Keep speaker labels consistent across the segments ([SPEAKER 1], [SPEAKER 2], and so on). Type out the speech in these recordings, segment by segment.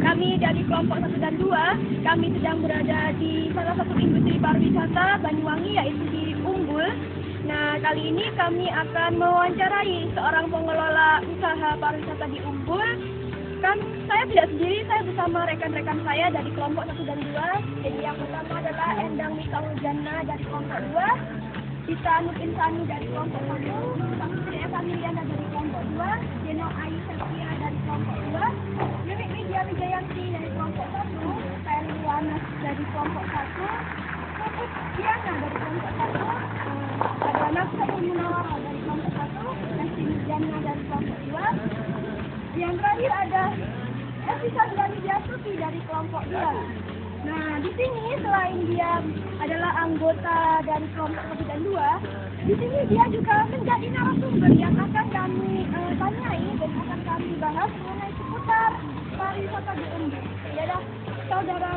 [SPEAKER 1] Kami dari kelompok 1 dan 2, kami sedang berada di salah satu industri pariwisata Banyuwangi, yaitu di Umbul. Nah, kali ini kami akan mewawancarai seorang pengelola usaha pariwisata di Umbul. Saya tidak sendiri, saya bersama rekan-rekan saya dari kelompok 1 dan 2. Jadi yang pertama adalah Endang Mita Ujana dari kelompok 2, Dita Nukinsani dari kelompok 1, Sri Eva Miliana dari kelompok 2, Jeno Ayu Septia dari kelompok 2, Yuri Widya Wijayanti dari kelompok 1, Ferry Wanas dari kelompok 1, Puput Diana dari kelompok 1, ada Nafsa Munawara dari kelompok 1, Nasti Nurjana dari kelompok 2, yang terakhir ada Evisa Sandani Jasuti dari kelompok 2. Nah, di sini selain dia adalah anggota dari kelompok 1 dan 2, di sini dia juga menjadi narasumber yang akan kami tanyai dan akan kami bahas mengenai seputar pariwisata di Umbul. Adalah saudara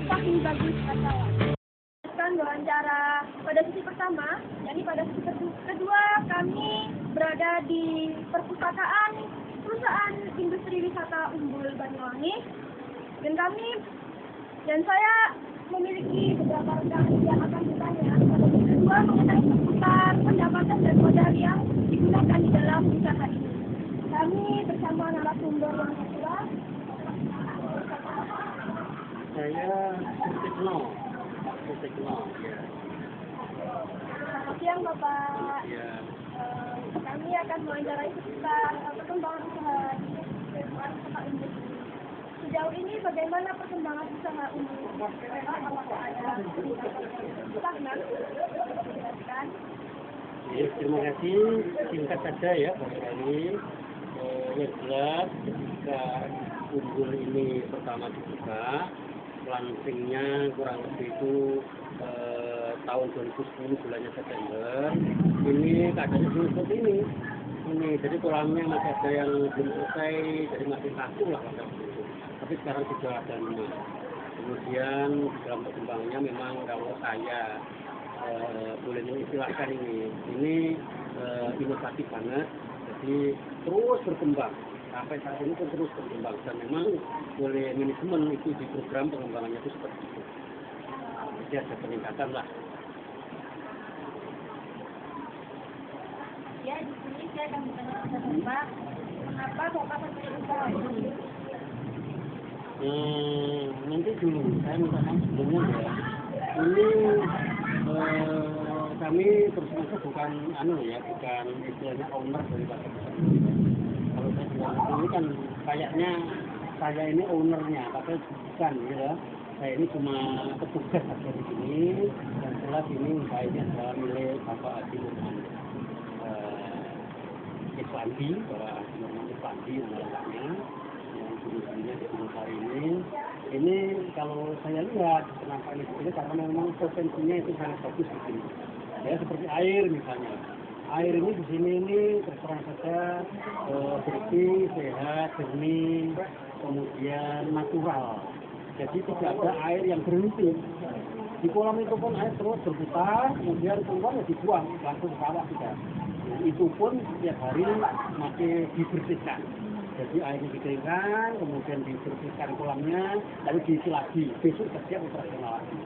[SPEAKER 1] Fahmi Bagus Kasawan. Wawancara pada sesi pertama, yakni pada sesi kedua kami berada di perpustakaan perusahaan industri wisata Umbul Banyuwangi, dan saya memiliki beberapa rekan yang akan ditanya pada sesi kedua mengenai seputar pendapatan dan modal yang digunakan di dalam usaha ini. Kami bersama narasumber yang kedua.
[SPEAKER 2] Saya Sutikno, ya.
[SPEAKER 1] Selamat siang Bapak.
[SPEAKER 2] Ya.
[SPEAKER 1] Kami akan mewawancarai seputar perkembangan usaha di pariwisata Umbul. Sejauh ini bagaimana perkembangan usaha Umbul? Apakah ada stagnan?
[SPEAKER 2] Ya, terima kasih. Singkat saja ya Pak Ferry. Yang jelas ketika Umbul ini pertama dibuka, launchingnya kurang lebih itu tahun 2010 bulannya September. Ini keadaannya belum seperti ini. Jadi kolamnya masih ada yang belum selesai, jadi masih satu lah pada waktu itu. Tapi sekarang sudah ada 5. Kemudian dalam perkembangannya memang kalau saya boleh mengistilahkan ini inovatif banget. Jadi terus berkembang. Sampai saat ini pun terus berkembang. Dan memang oleh manajemen itu di program pengembangannya itu seperti itu. Jadi ada peningkatan lah.
[SPEAKER 1] Ya, di sini saya akan bertanya kepada Bapak, kenapa Bapak memilih usaha ini?
[SPEAKER 2] Nanti dulu, saya minta maaf sebelumnya ya. Ini kami terus masuk bukan bukan istilahnya owner daripada perusahaan. Kalau saya bilang ini kan kayaknya saya ini ownernya, tapi bukan gitu. Saya ini cuma petugas saja di sini, dan jelas ini usaha ini adalah milik Bapak Haji Nurman Islandi, Bapak Haji Nurman Islandi nama lengkapnya, yang dulunya di Gunung ini. Ini kalau saya lihat kenapa ini begini, karena memang potensinya itu sangat bagus di sini. Ya seperti air misalnya. Air ini di sini ini terus terang saja bersih, sehat, jernih, kemudian natural. Jadi tidak ada air yang berhenti. Di kolam itu pun air terus berputar, kemudian keluar ya dibuang langsung ke bawah sudah. Itu pun setiap hari masih dibersihkan. Jadi airnya dikeringkan, kemudian dibersihkan kolamnya, lalu diisi lagi. Besok setiap operasional lagi.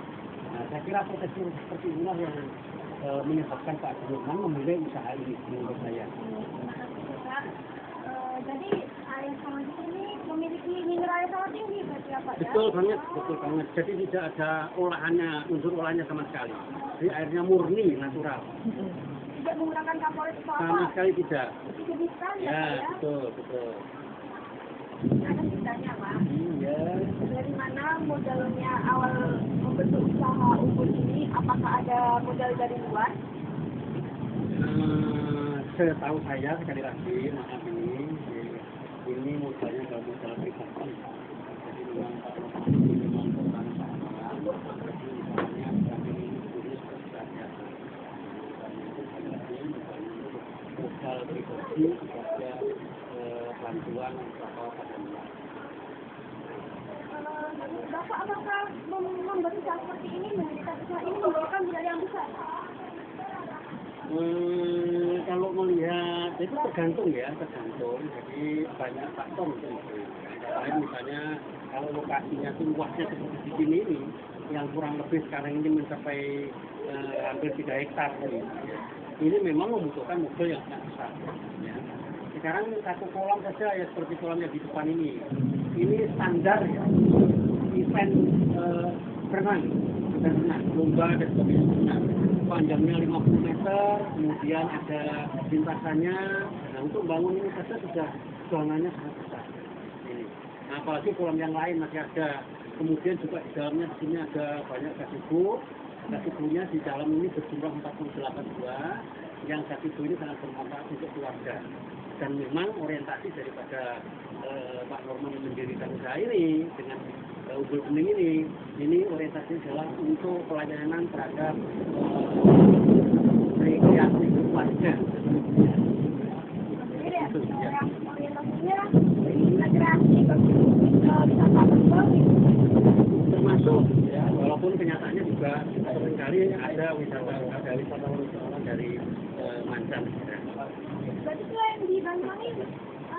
[SPEAKER 2] Nah, saya kira proteksi seperti inilah yang menyebabkan Pak Nurman memilih usaha ini menurut saya.
[SPEAKER 1] Jadi air sama di sini memiliki mineral yang sangat tinggi berarti apa ya?
[SPEAKER 2] Betul banget. Jadi tidak ada unsur olahannya sama sekali. Jadi airnya murni, natural.
[SPEAKER 1] Tidak menggunakan kaporit atau apa?
[SPEAKER 2] Sama sekali tidak.
[SPEAKER 1] Sedih sekali
[SPEAKER 2] Ya,
[SPEAKER 1] ya?
[SPEAKER 2] betul.
[SPEAKER 1] Akan ditanya Pak.
[SPEAKER 2] Iya.
[SPEAKER 1] Dari mana modalnya awal membentuk usaha Umbul ini? Apakah ada modal dari luar?
[SPEAKER 2] Setahu saya sekali lagi, maaf ini modalnya kalau modal pribadi. Jadi memang Pak Nurman memang perusahaan sama. Jadi misalnya kami ini seperti saja. Modal pribadi kepada bantuan atau pada
[SPEAKER 1] Bapak apakah membuat usaha seperti ini menggunakan usaha ini membawakan modal yang besar?
[SPEAKER 2] Kalau melihat itu tergantung. Jadi banyak faktor itu. lain misalnya kalau lokasinya itu luasnya seperti di sini ini, yang kurang lebih sekarang ini mencapai hampir 3 hektar ini. Ini memang membutuhkan mobil yang sangat besar. Ya. Sekarang satu kolam saja ya seperti kolam yang di depan ini. Ini standar ya, event berenang, lomba dan sebagainya. Panjangnya 50 meter, kemudian ada lintasannya. Nah, untuk bangun ini saja sudah bangunannya sangat besar. Ini. Nah, apalagi kolam yang lain masih ada. Kemudian juga di dalamnya di sini ada banyak gazebo. Gazebonya di dalam ini berjumlah 48 buah. Yang gazebo ini sangat bermanfaat untuk keluarga. Dan memang orientasi daripada Pak Norman yang mendirikan usaha ini dengan Umbul Bening ini orientasinya adalah untuk pelayanan terhadap rekreasi keluarga.
[SPEAKER 1] Jadi ya, orientasinya rekreasi wisata berbau.
[SPEAKER 2] Termasuk ya, walaupun kenyataannya juga seringkali ada wisatawan dari mancanegara.
[SPEAKER 1] Berarti selain di Banyuwangi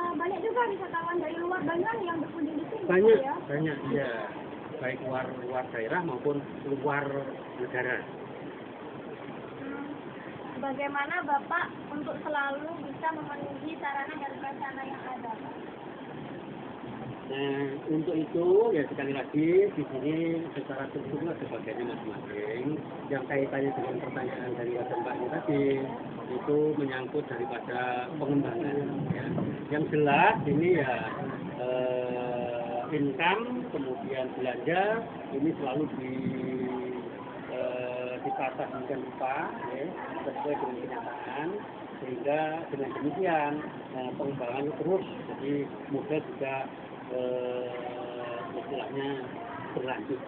[SPEAKER 1] banyak juga wisatawan dari luar Banyuwangi yang berkunjung di sini.
[SPEAKER 2] Banyak,
[SPEAKER 1] Ya?
[SPEAKER 2] banyak, ya. Baik luar daerah maupun luar negara.
[SPEAKER 1] Bagaimana Bapak untuk selalu bisa memenuhi sarana dan prasarana yang ada?
[SPEAKER 2] Nah, untuk itu ya sekali lagi di sini secara struktur ada bagiannya masing-masing. Yang kaitannya dengan pertanyaan dari Mbak ini tadi itu menyangkut daripada pengembangan. Ya. Yang jelas ini ya income kemudian belanja ini selalu ditata dengan rupa ya, sesuai dengan kenyataan sehingga dengan demikian pengembangan terus jadi modal juga istilahnya berlanjut.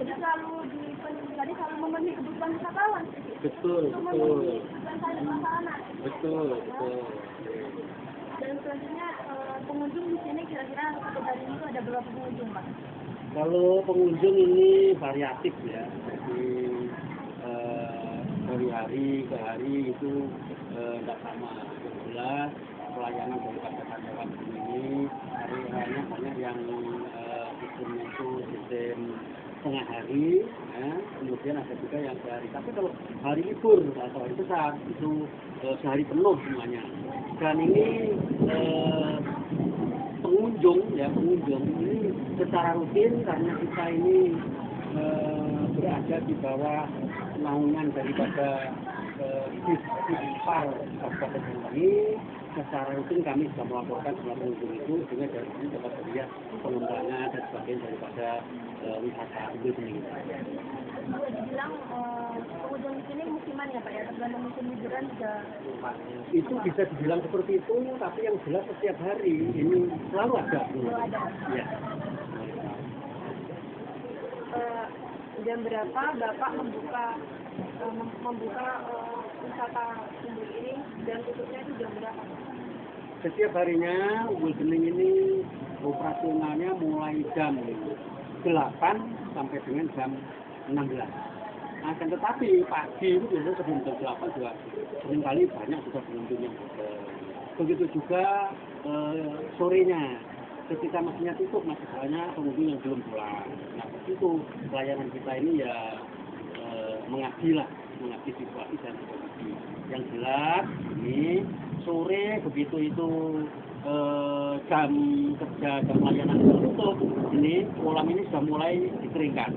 [SPEAKER 1] Jadi selalu memenuhi kebutuhan wisatawan.
[SPEAKER 2] Betul.
[SPEAKER 1] Kebutuhan sarana.
[SPEAKER 2] Betul.
[SPEAKER 1] Dan selanjutnya pengunjung di sini kira-kira satu hari itu ada berapa pengunjung, Pak?
[SPEAKER 2] Kalau pengunjung ini variatif ya, jadi dari hari ke hari itu tidak sama. Jelas pelayanan daripada karyawan ini hari-harinya banyak yang sistemnya itu sistem setengah hari, ya. Kemudian ada juga yang sehari. Tapi kalau hari libur atau hari besar itu sehari penuh semuanya. Dan ini pengunjung ini secara rutin karena kita ini berada di bawah naungan daripada Dispar Kabupaten Banyuwangi. Secara rutin kami sudah melaporkan semua pengunjung itu sehingga dari sini dapat terlihat pengembangan dan sebagainya daripada wisata Umbul Bening.
[SPEAKER 1] Kalau dibilang pengunjung di sini musiman ya Pak ya, tergantung musim liburan juga.
[SPEAKER 2] Itu bisa dibilang seperti itu, tapi yang jelas setiap hari ini selalu ada. Ya.
[SPEAKER 1] Jam berapa Bapak membuka wisata Umbul ini dan tutupnya itu jam berapa?
[SPEAKER 2] Setiap harinya Umbul Bening ini operasionalnya mulai jam 8 sampai dengan jam 16. Akan tetapi pagi itu biasanya sebelum jam 8 juga seringkali banyak juga pengunjung yang begitu juga sorenya. Ketika mesinnya tutup masih banyak pengunjung yang belum pulang. Nah begitu pelayanan kita ini ya mengabdi situasi dan kondisi. Yang jelas ini sore begitu itu jam kerja jam pelayanan tutup ini kolam ini sudah mulai dikeringkan.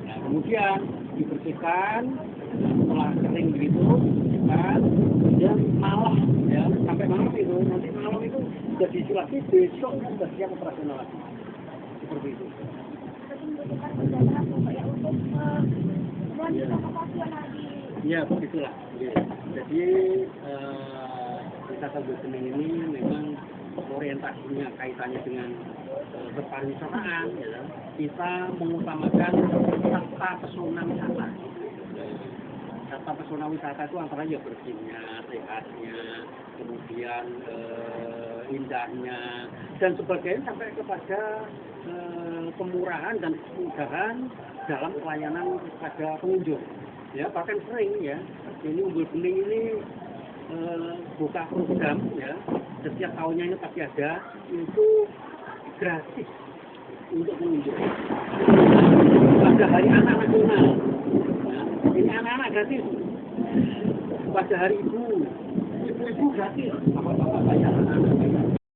[SPEAKER 2] Nah, kemudian dibersihkan setelah kering begitu kan kemudian malam ya sampai malam itu nanti malam itu sudah diisi lagi besok sudah siap operasional lagi seperti itu. Ya begitulah. Jadi wisata Umbul Bening ini memang orientasinya kaitannya dengan kepariwisataan. Ya. Kita mengutamakan tata pesona wisata. Tata pesona wisata itu antara ya bersihnya, sehatnya, kemudian indahnya dan sebagainya sampai kepada kemurahan dan kemudahan dalam pelayanan kepada pengunjung. Ya bahkan sering ya ini Umbul Bening ini buka program ya setiap tahunnya ini pasti ada, itu gratis untuk pengunjung. Pada hari anak nasional, nah, ini anak-anak gratis. Pada hari ibu gratis, bapak-bapak bayar, anak-anak bayar.